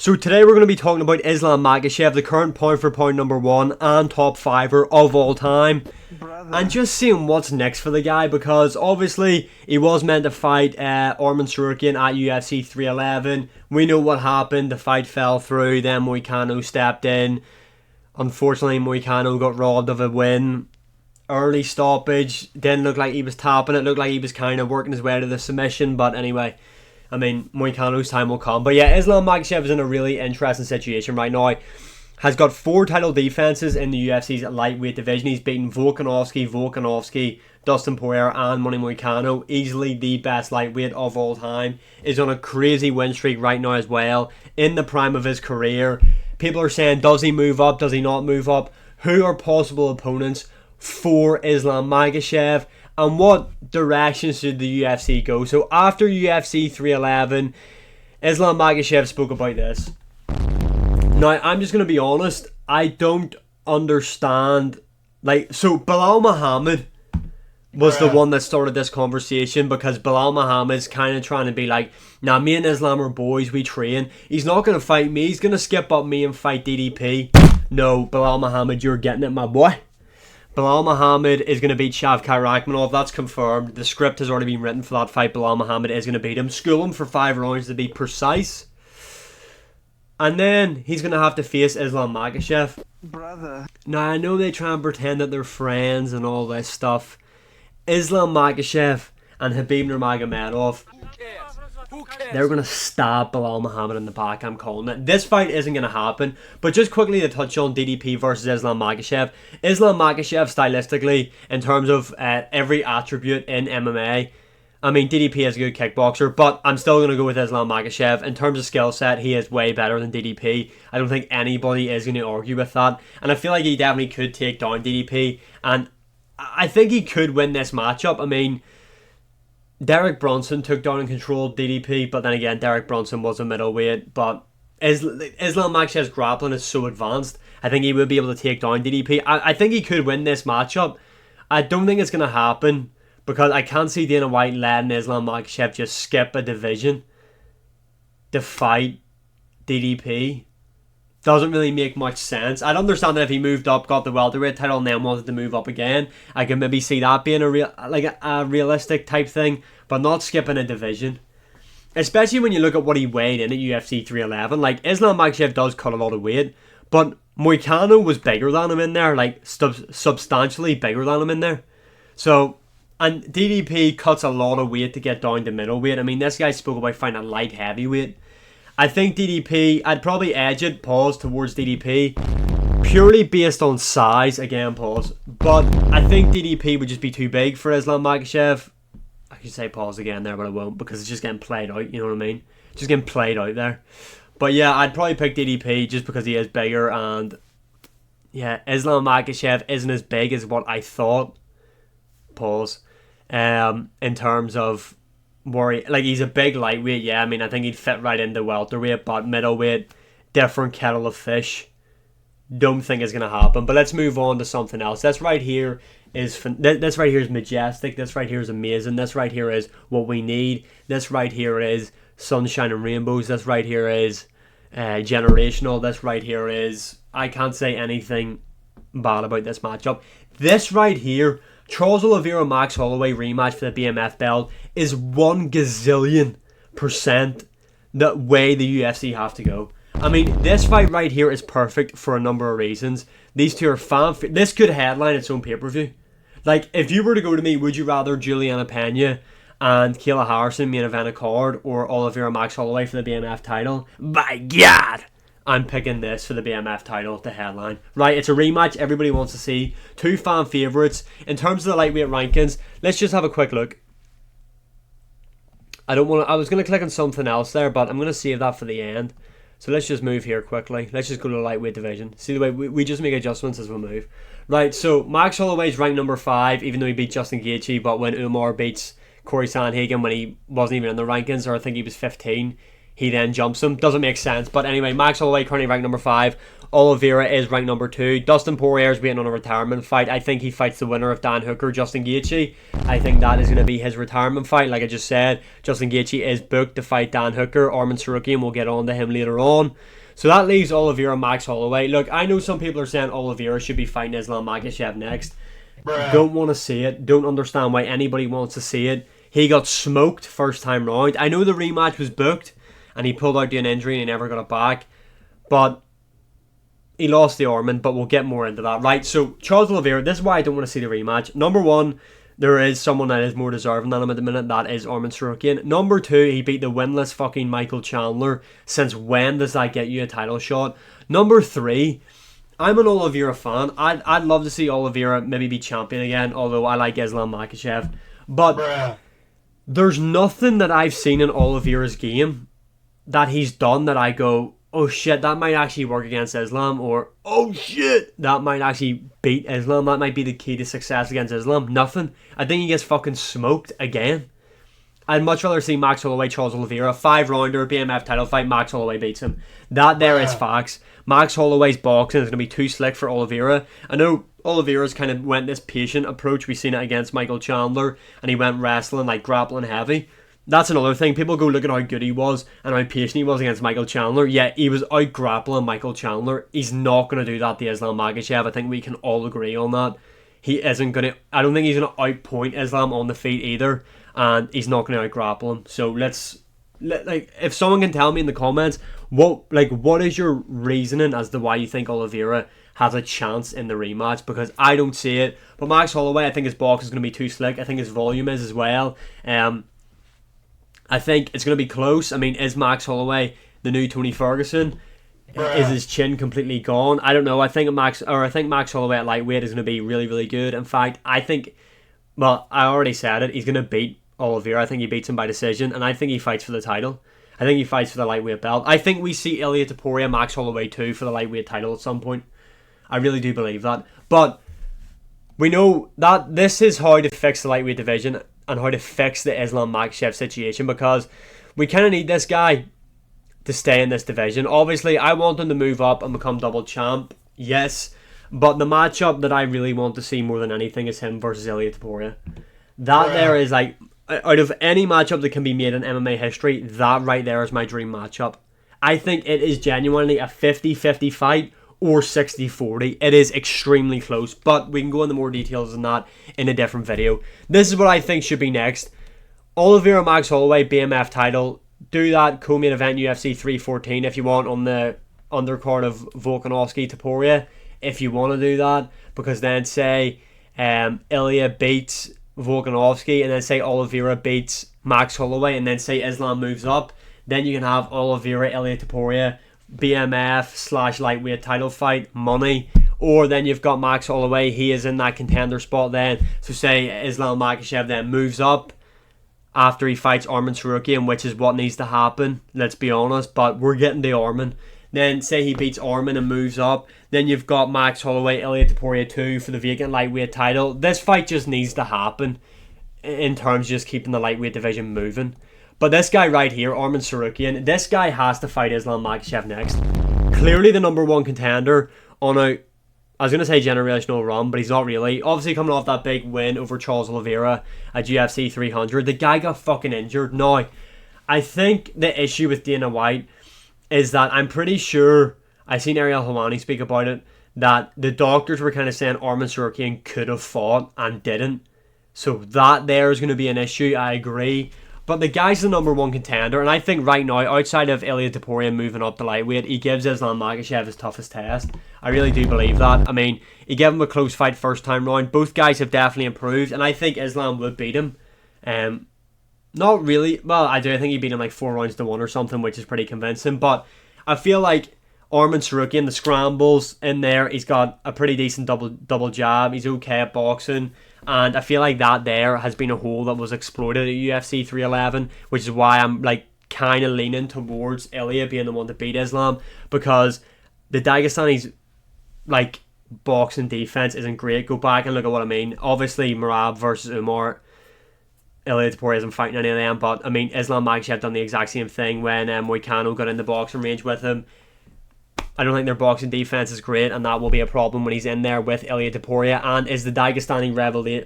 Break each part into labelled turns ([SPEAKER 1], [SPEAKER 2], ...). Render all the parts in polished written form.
[SPEAKER 1] So today we're going to be talking about Islam Makhachev, the current point for point number 1 and top 5er of all time. And just seeing what's next for the guy, because obviously he was meant to fight Arman Tsarukyan at UFC 311. We know what happened, the fight fell through, then Moicano stepped in. Unfortunately, Moicano got robbed of a win. Early stoppage, didn't look like he was tapping it, looked like he was kind of working his way to the submission, but anyway, I mean, Moicano's time will come. But yeah, Islam Makhachev is in a really interesting situation right now. Has got 4 title defenses in the UFC's lightweight division. He's beaten Volkanovski, Dustin Poirier, and Manny Moicano. Easily the best lightweight of all time. Is on a crazy win streak right now as well. In the prime of his career. People are saying, does he move up? Does he not move up? Who are possible opponents for Islam Makhachev? And what direction should the UFC go? So after UFC 311, Islam Makhachev spoke about this. Now, I'm just going to be honest, I don't understand, so Belal Muhammad was the one that started this conversation, because Belal Muhammad's kind of trying to be like, nah, me and Islam are boys, we train, he's not going to fight me, he's going to skip up me and fight DDP. No, Belal Muhammad, you're getting it, my boy. Belal Muhammad is going to beat Shavkat Rakhmonov, that's confirmed. The script has already been written for that fight. Belal Muhammad is going to beat him, school him for 5 rounds to be precise. And then he's going to have to face Islam Makhachev.
[SPEAKER 2] Brother.
[SPEAKER 1] Now, I know they try and pretend that they're friends and all this stuff. Islam Makhachev and Khabib Nurmagomedov, they're going to stab Belal Muhammad in the back, I'm calling it. This fight isn't going to happen. But just quickly to touch on DDP versus Islam Makhachev. Islam Makhachev, stylistically, in terms of every attribute in MMA, I mean, DDP is a good kickboxer, but I'm still going to go with Islam Makhachev. In terms of skill set, he is way better than DDP. I don't think anybody is going to argue with that. And I feel like he definitely could take down DDP. And I think he could win this matchup. I mean, Derek Brunson took down and controlled DDP, but then again, Derek Brunson was a middleweight. But Islam Makhachev's grappling is so advanced, I think he would be able to take down DDP. I think he could win this matchup. I don't think it's going to happen, because I can't see Dana White letting Islam Makhachev just skip a division to fight DDP. Doesn't really make much sense. I'd understand that if he moved up, got the welterweight title, and then wanted to move up again, I could maybe see that being a realistic type thing, but not skipping a division. Especially when you look at what he weighed in at UFC 311. Islam Makhachev does cut a lot of weight, but Moicano was bigger than him in there, substantially bigger than him in there. So, and DDP cuts a lot of weight to get down to middleweight. I mean, this guy spoke about fighting a light heavyweight. I think DDP, I'd probably edge it, towards DDP, purely based on size, again, but I think DDP would just be too big for Islam Makhachev. I could say again there, but I won't, because it's just getting played out, you know what I mean? Just getting played out there. But yeah, I'd probably pick DDP just because he is bigger, and yeah, Islam Makhachev isn't as big as what I thought, in terms of he's a big lightweight, yeah. I mean, I think he'd fit right into welterweight, but middleweight, different kettle of fish. Don't think it's gonna happen. But let's move on to something else. This right here is majestic. This right here is amazing. This right here is what we need. This right here is sunshine and rainbows. This right here is generational. This right here is, I can't say anything bad about this matchup. This right here, Charles Oliveira Max Holloway rematch for the BMF belt, is 1 gazillion% the way the UFC have to go. I mean, this fight right here is perfect for a number of reasons. These two are this could headline its own pay-per-view. If you were to go to me, would you rather Juliana Pena and Kayla Harrison main event a card, or Oliveira Max Holloway for the BMF title? By God, I'm picking this for the BMF title to headline. Right, it's a rematch everybody wants to see. 2 fan favourites. In terms of the lightweight rankings, let's just have a quick look. I was going to click on something else there, but I'm going to save that for the end. So let's just move here quickly. Let's just go to the lightweight division. See the way we just make adjustments as we move. Right, so Max Holloway's ranked number 5, even though he beat Justin Gaethje, but when Umar beats Corey Sandhagen when he wasn't even in the rankings, or I think he was 15, he then jumps him. Doesn't make sense. But anyway, Max Holloway currently ranked number 5. Oliveira is ranked number 2. Dustin Poirier is waiting on a retirement fight. I think he fights the winner of Dan Hooker, Justin Gaethje. I think that is going to be his retirement fight. Like I just said, Justin Gaethje is booked to fight Dan Hooker. Arman Tsarukyan, we'll get on to him later on. So that leaves Oliveira, Max Holloway. Look, I know some people are saying Oliveira should be fighting Islam Makhachev next. Bruh. Don't want to see it. Don't understand why anybody wants to see it. He got smoked first time round. I know the rematch was booked and he pulled out due to an injury and he never got it back. But he lost the Arman, but we'll get more into that. Right, so Charles Oliveira, this is why I don't want to see the rematch. Number 1, there is someone that is more deserving than him at the minute. That is Arman Tsarukyan. Number 2, he beat the winless fucking Michael Chandler. Since when does that get you a title shot? Number 3, I'm an Oliveira fan. I'd love to see Oliveira maybe be champion again, although I like Islam Makhachev. But there's nothing that I've seen in Oliveira's game that he's done that I go, oh shit, that might actually work against Islam, or oh shit, that might actually beat Islam. That might be the key to success against Islam. Nothing. I think he gets fucking smoked again. I'd much rather see Max Holloway, Charles Oliveira, 5-rounder, BMF title fight, Max Holloway beats him. That there is facts. Max Holloway's boxing is going to be too slick for Oliveira. I know Oliveira's kind of went this patient approach. We've seen it against Michael Chandler, and he went wrestling, like grappling heavy. That's another thing. People go look at how good he was and how patient he was against Michael Chandler. Yeah, he was out grappling Michael Chandler. He's not going to do that to Islam Makhachev. I think we can all agree on that. He isn't going to... I don't think he's going to outpoint Islam on the feet either. And he's not going to out grapple him. So if someone can tell me in the comments, what is your reasoning as to why you think Oliveira has a chance in the rematch? Because I don't see it. But Max Holloway, I think his box is going to be too slick. I think his volume is as well. I think it's going to be close. I mean, is Max Holloway the new Tony Ferguson? Is his chin completely gone? I don't know. I think Max Holloway at lightweight is going to be really, really good. In fact, I already said it. He's going to beat Oliveira. I think he beats him by decision, and I think he fights for the title. I think he fights for the lightweight belt. I think we see Ilia Topuria, Max Holloway too for the lightweight title at some point. I really do believe that. But we know that this is how to fix the lightweight division and how to fix the Islam Makhachev situation, because we kind of need this guy to stay in this division. Obviously, I want him to move up and become double champ, yes, but the matchup that I really want to see more than anything is him versus Ilia Topuria. That there is like, out of any matchup that can be made in MMA history, that right there is my dream matchup. I think it is genuinely a 50-50 fight or 60-40. It is extremely close, but we can go into more details than that in a different video. This is what I think should be next. Oliveira, Max Holloway, BMF title. Do that co-main event UFC 314 if you want on the undercard of Volkanovski Topuria, if you want to do that, because then say Ilia beats Volkanovski, and then say Oliveira beats Max Holloway, and then say Islam moves up. Then you can have Oliveira, Ilia Topuria, BMF / lightweight title fight, money. Or then you've got Max Holloway, he is in that contender spot then. So say Islam Makhachev then moves up after he fights Arman Tsarukyan, which is what needs to happen, let's be honest, but we're getting the Arman. Then say he beats Arman and moves up. Then you've got Max Holloway, Ilia Topuria 2 for the vacant lightweight title. This fight just needs to happen in terms of just keeping the lightweight division moving. But this guy right here, Arman Tsarukyan, this guy has to fight Islam Makhachev next. Clearly the number 1 contender on a, I was going to say generational run, but he's not really. Obviously coming off that big win over Charles Oliveira at UFC 300. The guy got fucking injured. Now, I think the issue with Dana White is that I'm pretty sure, I seen Ariel Helwani speak about it, that the doctors were kind of saying Arman Tsarukyan could have fought and didn't. So that there is going to be an issue, I agree. But the guy's the number 1 contender, and I think right now, outside of Ilia Topuria moving up to lightweight, he gives Islam Makhachev his toughest test. I really do believe that. I mean, he gave him a close fight first time round. Both guys have definitely improved, and I think Islam would beat him. Not really. Well, I do. I think he beat him like 4 rounds to 1 or something, which is pretty convincing. But I feel like Arman Tsarukyan, the scrambles in there, he's got a pretty decent double jab. He's okay at boxing. And I feel like that there has been a hole that was exploited at UFC 311, which is why I'm like kind of leaning towards Ilia being the one to beat Islam, because the Dagestani's like boxing defense isn't great. Go back and look at what I mean. Obviously, Merab versus Umar, Ilia Topuria isn't fighting any of them, but I mean, Islam Makhachev done the exact same thing when Moicano got in the boxing range with him. I don't think their boxing defense is great, and that will be a problem when he's in there with Ilia Topuria. And is the Dagestani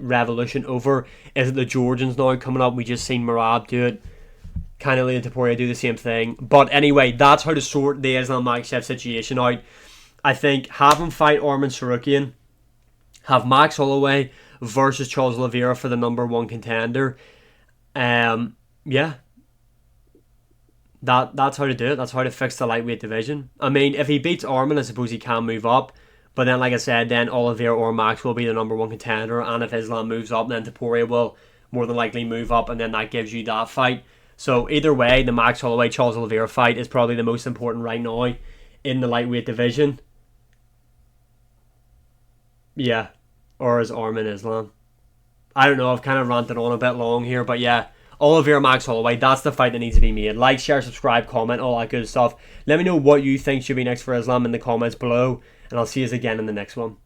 [SPEAKER 1] revolution over? Is it the Georgians now coming up? We just seen Marab do it. Can Ilia Topuria do the same thing? But anyway, that's how to sort the Islam Makhachev situation out. I think have him fight Arman Sarukian, have Max Holloway versus Charles Oliveira for the number one contender. Yeah. That's how to do it. That's how to fix the lightweight division. I mean, if he beats Arman, I suppose he can move up. But then, like I said, then Oliveira or Max will be the number one contender. And if Islam moves up, then Topuria will more than likely move up. And then that gives you that fight. So either way, the Max Holloway Charles Oliveira fight is probably the most important right now in the lightweight division. Yeah. Or is Arman Islam? I don't know. I've kind of ranted on a bit long here. But yeah. Oliveira Max Holloway, that's the fight that needs to be made. Like, share, subscribe, comment, all that good stuff. Let me know what you think should be next for Islam in the comments below, and I'll see you again in the next one.